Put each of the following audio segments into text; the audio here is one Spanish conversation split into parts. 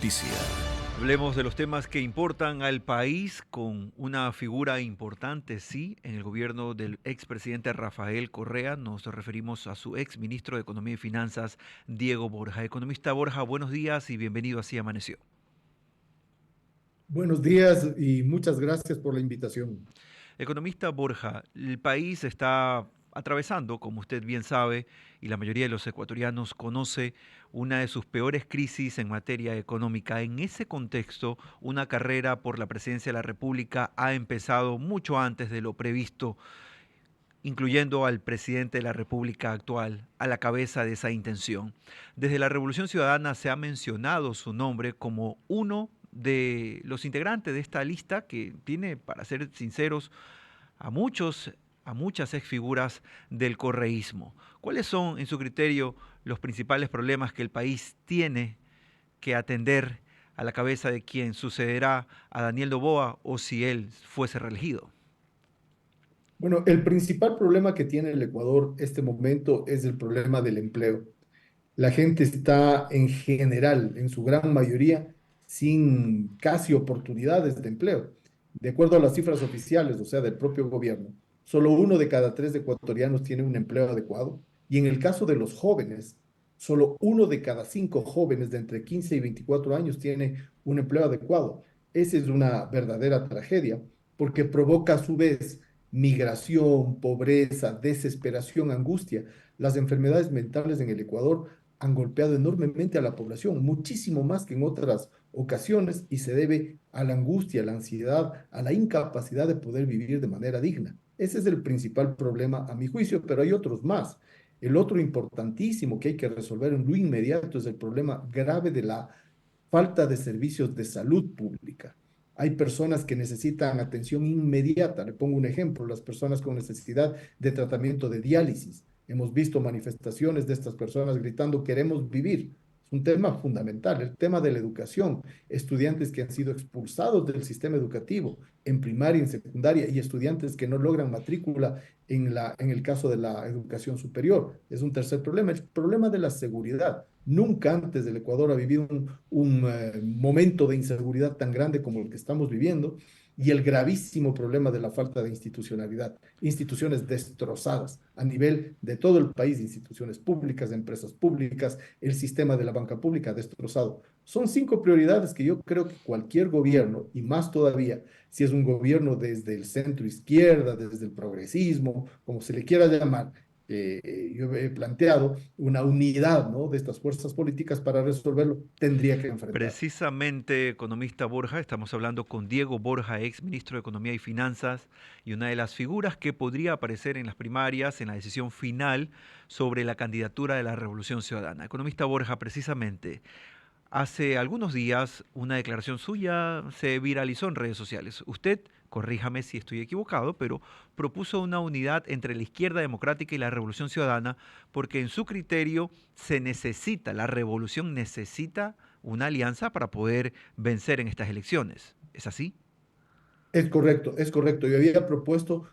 Noticia. Hablemos de los temas que importan al país con una figura importante, sí, en el gobierno del expresidente Rafael Correa. Nos referimos a su exministro de Economía y Finanzas, Diego Borja. Economista Borja, buenos días y bienvenido a Así Amaneció. Buenos días y muchas gracias por la invitación. Economista Borja, el país está atravesando, como usted bien sabe, y la mayoría de los ecuatorianos conoce, una de sus peores crisis en materia económica. En ese contexto, una carrera por la presidencia de la República ha empezado mucho antes de lo previsto, incluyendo al presidente de la República actual a la cabeza de esa intención. Desde la Revolución Ciudadana se ha mencionado su nombre como uno de los integrantes de esta lista que tiene, para ser sinceros, a muchos, a muchas exfiguras del correísmo. ¿Cuáles son, en su criterio, los principales problemas que el país tiene que atender a la cabeza de quien sucederá a Daniel Noboa o si él fuese reelegido? Bueno, el principal problema que tiene el Ecuador este momento es el problema del empleo. La gente está en general, en su gran mayoría, sin casi oportunidades de empleo. De acuerdo a las cifras oficiales, o sea, del propio gobierno, solo uno de cada tres ecuatorianos tiene un empleo adecuado. Y en el caso de los jóvenes, solo uno de cada cinco jóvenes de entre 15 y 24 años tiene un empleo adecuado. Esa es una verdadera tragedia porque provoca a su vez migración, pobreza, desesperación, angustia. Las enfermedades mentales en el Ecuador han golpeado enormemente a la población, muchísimo más que en otras ocasiones, y se debe a la angustia, a la ansiedad, a la incapacidad de poder vivir de manera digna. Ese es el principal problema, a mi juicio, pero hay otros más. El otro importantísimo que hay que resolver en lo inmediato es el problema grave de la falta de servicios de salud pública. Hay personas que necesitan atención inmediata. Le pongo un ejemplo, las personas con necesidad de tratamiento de diálisis. Hemos visto manifestaciones de estas personas gritando, queremos vivir. Es un tema fundamental, el tema de la educación. Estudiantes que han sido expulsados del sistema educativo en primaria y en secundaria y estudiantes que no logran matrícula en el caso de la educación superior. Es un tercer problema, el problema de la seguridad. Nunca antes el Ecuador ha vivido un momento de inseguridad tan grande como el que estamos viviendo y el gravísimo problema de la falta de institucionalidad. Instituciones destrozadas a nivel de todo el país, instituciones públicas, empresas públicas, el sistema de la banca pública destrozado. Son cinco prioridades que yo creo que cualquier gobierno, y más todavía si es un gobierno desde el centro izquierda, desde el progresismo, como se le quiera llamar, yo he planteado una unidad, ¿no?, de estas fuerzas políticas para resolverlo, tendría que enfrentar. Precisamente, economista Borja, estamos hablando con Diego Borja, ex ministro de Economía y Finanzas, y una de las figuras que podría aparecer en las primarias, en la decisión final sobre la candidatura de la Revolución Ciudadana. Economista Borja, precisamente, hace algunos días una declaración suya se viralizó en redes sociales. Usted, corríjame si estoy equivocado, pero propuso una unidad entre la izquierda democrática y la revolución ciudadana porque en su criterio se necesita, la revolución necesita una alianza para poder vencer en estas elecciones. ¿Es así? Es correcto, es correcto. Yo había propuesto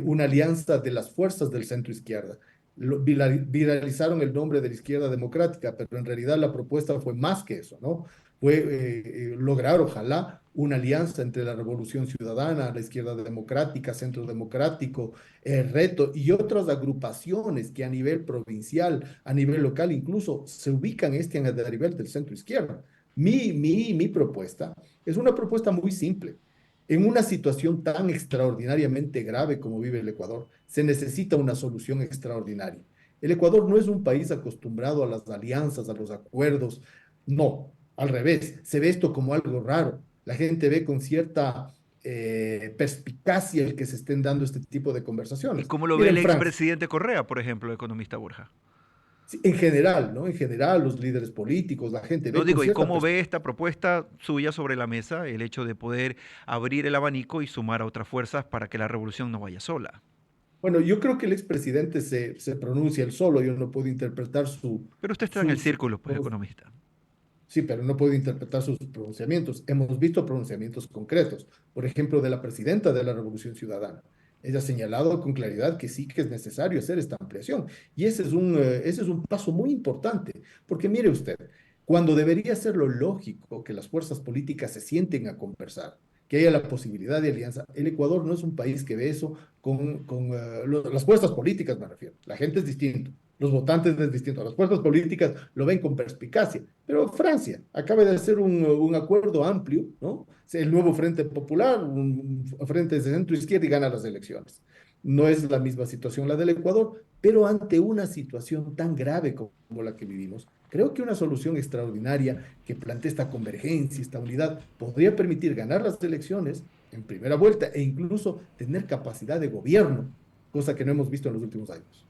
una alianza de las fuerzas del centro izquierda. Viralizaron el nombre de la izquierda democrática, pero en realidad la propuesta fue más que eso, ¿no? Fue lograr, ojalá, una alianza entre la Revolución Ciudadana, la izquierda democrática, Centro Democrático, Reto y otras agrupaciones que a nivel provincial, a nivel local, incluso se ubican en el nivel del centro izquierda. Mi propuesta es una propuesta muy simple. En una situación tan extraordinariamente grave como vive el Ecuador, se necesita una solución extraordinaria. El Ecuador no es un país acostumbrado a las alianzas, a los acuerdos. No, al revés, se ve esto como algo raro. La gente ve con cierta perspicacia el que se estén dando este tipo de ¿Y conversaciones. cómo lo ve el Miren, Francia, expresidente Correa, por ejemplo, economista Borja? sí, en general, ¿no? En general, los líderes políticos, la gente No ve con digo, ¿y cierta cómo perspicaz. ve esta propuesta suya sobre la mesa, el hecho de poder abrir el abanico y sumar a otras fuerzas para que la revolución no vaya sola? Bueno, yo creo que el expresidente se pronuncia él solo, yo no puedo interpretar Pero usted está en el su, su- círculo, pues, economista. sí, pero no puedo interpretar sus pronunciamientos. Hemos visto pronunciamientos concretos, por ejemplo, de la presidenta de la Revolución Ciudadana. Ella ha señalado con claridad que sí que es necesario hacer esta ampliación. Y ese es un paso muy importante, porque mire usted, cuando debería ser lo lógico que las fuerzas políticas se sienten a conversar, que haya la posibilidad de alianza. El Ecuador no es un país que ve eso las fuerzas políticas, me refiero. La gente es distinto, los votantes es distinto, las fuerzas políticas lo ven con perspicacia. Pero Francia acaba de hacer un acuerdo amplio, ¿no? El nuevo Frente Popular, un frente de centro izquierda y gana las elecciones. No es la misma situación la del Ecuador, pero ante una situación tan grave como la que vivimos, creo que una solución extraordinaria que plantee esta convergencia, esta unidad, podría permitir ganar las elecciones en primera vuelta e incluso tener capacidad de gobierno, cosa que no hemos visto en los últimos años.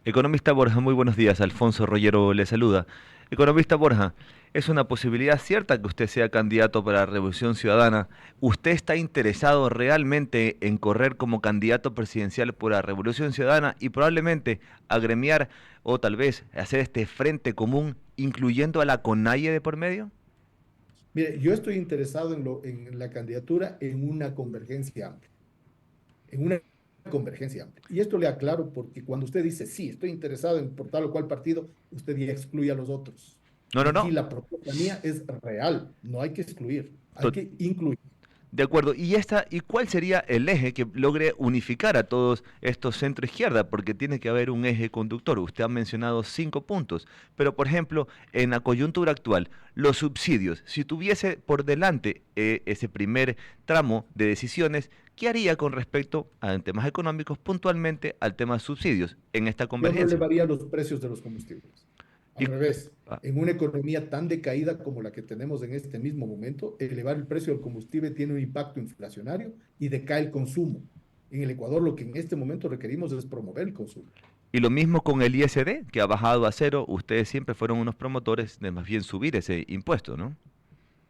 Economista Borja, muy buenos días. Alfonso Rollero le saluda. Economista Borja, ¿es una posibilidad cierta que usted sea candidato para la Revolución Ciudadana? ¿Usted está interesado realmente en correr como candidato presidencial por la Revolución Ciudadana y probablemente agremiar o tal vez hacer este frente común incluyendo a la CONAIE de por medio? Mire, yo estoy interesado en la candidatura en una convergencia amplia, en una convergencia amplia. Y esto le aclaro porque cuando usted dice, sí, estoy interesado en por tal o cual partido, usted ya excluye a los otros. No, Y no, aquí no. la propuesta mía es real, no hay que excluir, hay que incluir. De acuerdo. ¿Y cuál sería el eje que logre unificar a todos estos centro izquierda? Porque tiene que haber un eje conductor. Usted ha mencionado 5 puntos, pero por ejemplo, en la coyuntura actual, los subsidios, si tuviese por delante ese primer tramo de decisiones, ¿qué haría con respecto a temas económicos, puntualmente al tema de subsidios en esta Yo no convergencia? elevaría los precios de los combustibles. Al Y, revés, ah, en una economía tan decaída como la que tenemos en este mismo momento, elevar el precio del combustible tiene un impacto inflacionario y decae el consumo. En el Ecuador lo que en este momento requerimos es promover el consumo. y lo mismo con el ISD, que ha bajado a cero. Ustedes siempre fueron unos promotores de más bien subir ese impuesto, ¿no?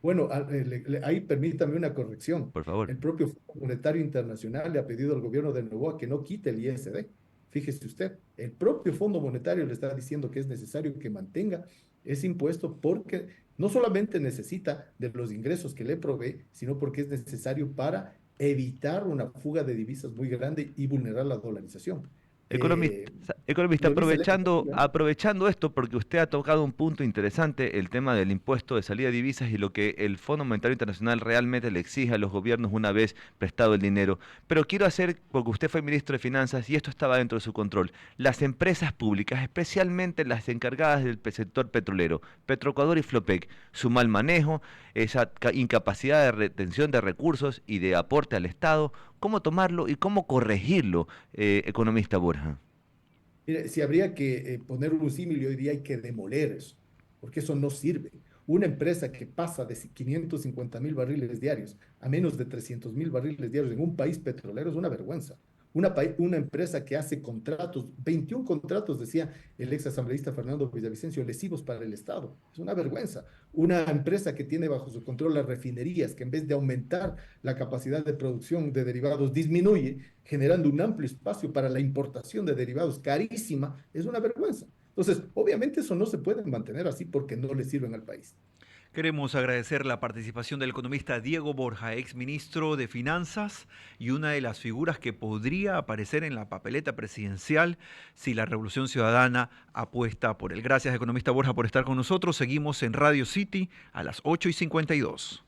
Bueno, ahí permítame una corrección. Por favor. El propio Fondo Monetario Internacional le ha pedido al gobierno de Novoa que no quite el ISD. Fíjese usted, el propio Fondo Monetario le está diciendo que es necesario que mantenga ese impuesto porque no solamente necesita de los ingresos que le provee, sino porque es necesario para evitar una fuga de divisas muy grande y vulnerar la dolarización. Economista, Eh, economista, lo dice el FMI. aprovechando esto, porque usted ha tocado un punto interesante, el tema del impuesto de salida de divisas y lo que el Fondo Monetario Internacional realmente le exige a los gobiernos una vez prestado el dinero. Pero quiero hacer, porque usted fue ministro de Finanzas y esto estaba dentro de su control, las empresas públicas, especialmente las encargadas del sector petrolero, Petroecuador y Flopec, su mal manejo, esa incapacidad de retención de recursos y de aporte al Estado, cómo tomarlo y cómo corregirlo, economista Borja. Mire, si habría que poner un símil, hoy día hay que demoler eso, porque eso no sirve. Una empresa que pasa de 550.000 barriles diarios a menos de 300.000 barriles diarios en un país petrolero es una vergüenza. Una empresa que hace contratos, 21 contratos, decía el ex asambleísta Fernando Villavicencio, lesivos para el Estado. Es una vergüenza. Una empresa que tiene bajo su control las refinerías, que en vez de aumentar la capacidad de producción de derivados, disminuye, generando un amplio espacio para la importación de derivados carísima, es una vergüenza. Entonces, obviamente eso no se puede mantener así porque no le sirven al país. Queremos agradecer la participación del economista Diego Borja, ex ministro de Finanzas y una de las figuras que podría aparecer en la papeleta presidencial si la Revolución Ciudadana apuesta por él. Gracias, economista Borja, por estar con nosotros. Seguimos en Radio City a las 8:52.